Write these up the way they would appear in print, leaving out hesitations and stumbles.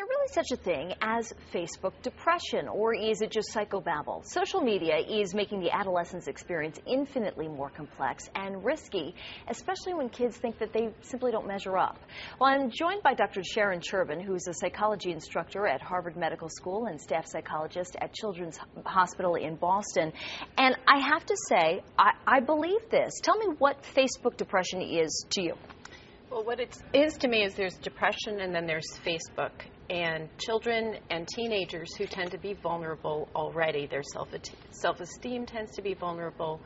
there really such a thing as Facebook depression, or is it just psychobabble? Social media is making the adolescence experience infinitely more complex and risky, especially when kids think that they simply don't measure up. Well, I'm joined by Dr. Sharon Chirban, who's a psychology instructor at Harvard Medical School and staff psychologist at Children's Hospital in Boston. And I have to say, I believe this. Tell me what Facebook depression is to you. Well, what it is to me is there's depression and then there's Facebook. And children and teenagers who tend to be vulnerable already, their self-esteem tends to be vulnerable.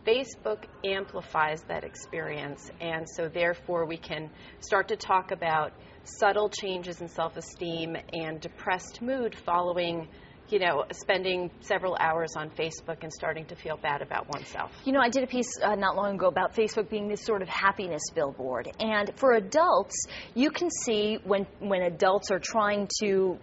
Facebook amplifies that experience, and so therefore we can start to talk about subtle changes in self-esteem and depressed mood following spending several hours on Facebook and starting to feel bad about oneself. You know, I did a piece not long ago about Facebook being this sort of happiness billboard. And for adults, you can see when adults are trying to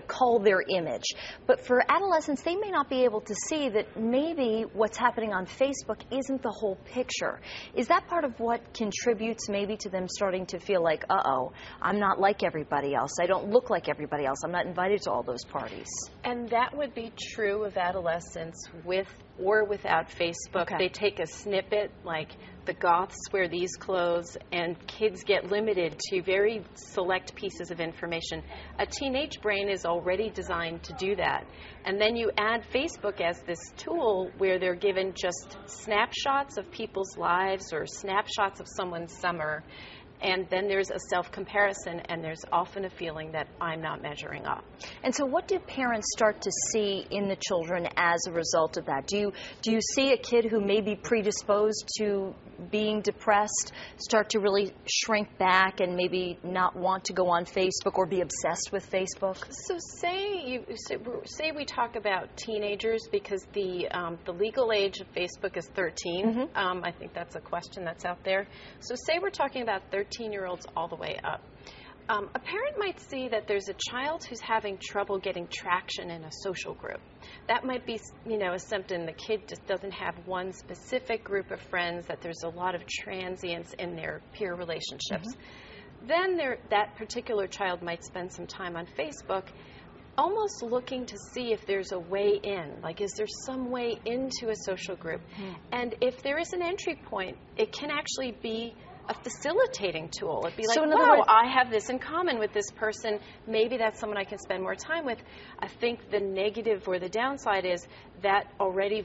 cull their image. But for adolescents, they may not be able to see that maybe what's happening on Facebook isn't the whole picture. Is that part of what contributes maybe to them starting to feel like, uh-oh, I'm not like everybody else. I don't look like everybody else. I'm not invited to all those parties. And that would be true of adolescents with or without Facebook. Okay. They take a snippet, like the goths wear these clothes, and kids get limited to very select pieces of information. A teenage brain is already designed to do that. And then you add Facebook as this tool where they're given just snapshots of people's lives or snapshots of someone's summer. And then there's a self-comparison, and there's often a feeling that I'm not measuring up. And so what do parents start to see in the children as a result of that? Do you see a kid who may be predisposed to being depressed start to really shrink back and maybe not want to go on Facebook or be obsessed with Facebook? So say we talk about teenagers, because the legal age of Facebook is 13. Mm-hmm. I think that's a question that's out there. So say we're talking about 13-year-olds all the way up. A parent might see that there's a child who's having trouble getting traction in a social group. That might be, a symptom. The kid just doesn't have one specific group of friends, that there's a lot of transience in their peer relationships. Mm-hmm. Then that particular child might spend some time on Facebook almost looking to see if there's a way in, like is there some way into a social group? Mm. And if there is an entry point, it can actually be a facilitating tool. It'd be like, wow, I have this in common with this person. Maybe that's someone I can spend more time with. I think the negative or the downside is that already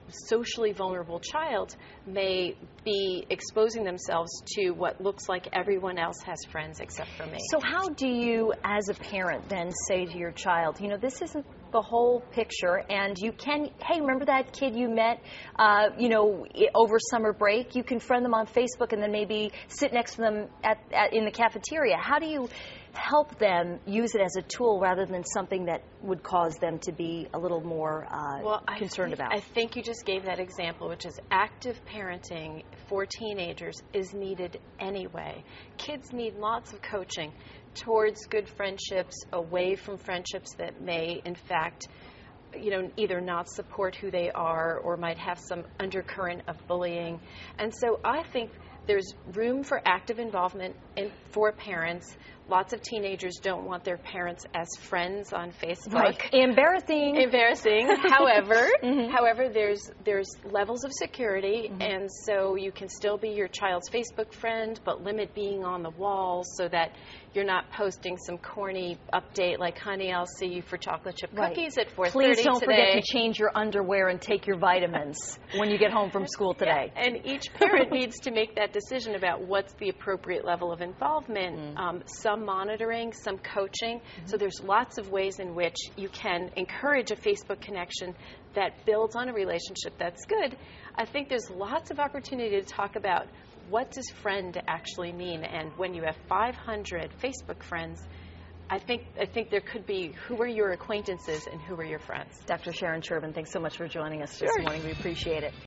socially vulnerable child may be exposing themselves to what looks like everyone else has friends except for me. So how do you, as a parent, then say to your child, this isn't the whole picture, and you can, hey, remember that kid you met, over summer break? You can friend them on Facebook and then maybe sit next to them in the cafeteria. How do you help them use it as a tool rather than something that would cause them to be a little more concerned about? I think you just gave that example, which is active parenting for teenagers is needed anyway. Kids need lots of coaching towards good friendships, away from friendships that may, in fact, either not support who they are or might have some undercurrent of bullying. And so I think there's room for active involvement for parents. Lots of teenagers don't want their parents as friends on Facebook. Right. Embarrassing. However, however, there's levels of security, mm-hmm. and so you can still be your child's Facebook friend, but limit being on the wall so that you're not posting some corny update like, honey, I'll see you for chocolate chip cookies at 4:30 today. Please don't forget to change your underwear and take your vitamins when you get home from school today. Yeah. And each parent needs to make that decision about what's the appropriate level of involvement. Mm-hmm. Some monitoring, some coaching. Mm-hmm. So there's lots of ways in which you can encourage a Facebook connection that builds on a relationship that's good. I think there's lots of opportunity to talk about what does friend actually mean. And when you have 500 Facebook friends, I think there could be who are your acquaintances and who are your friends. Dr. Sharon Chirban, thanks so much for joining us this morning. We appreciate it.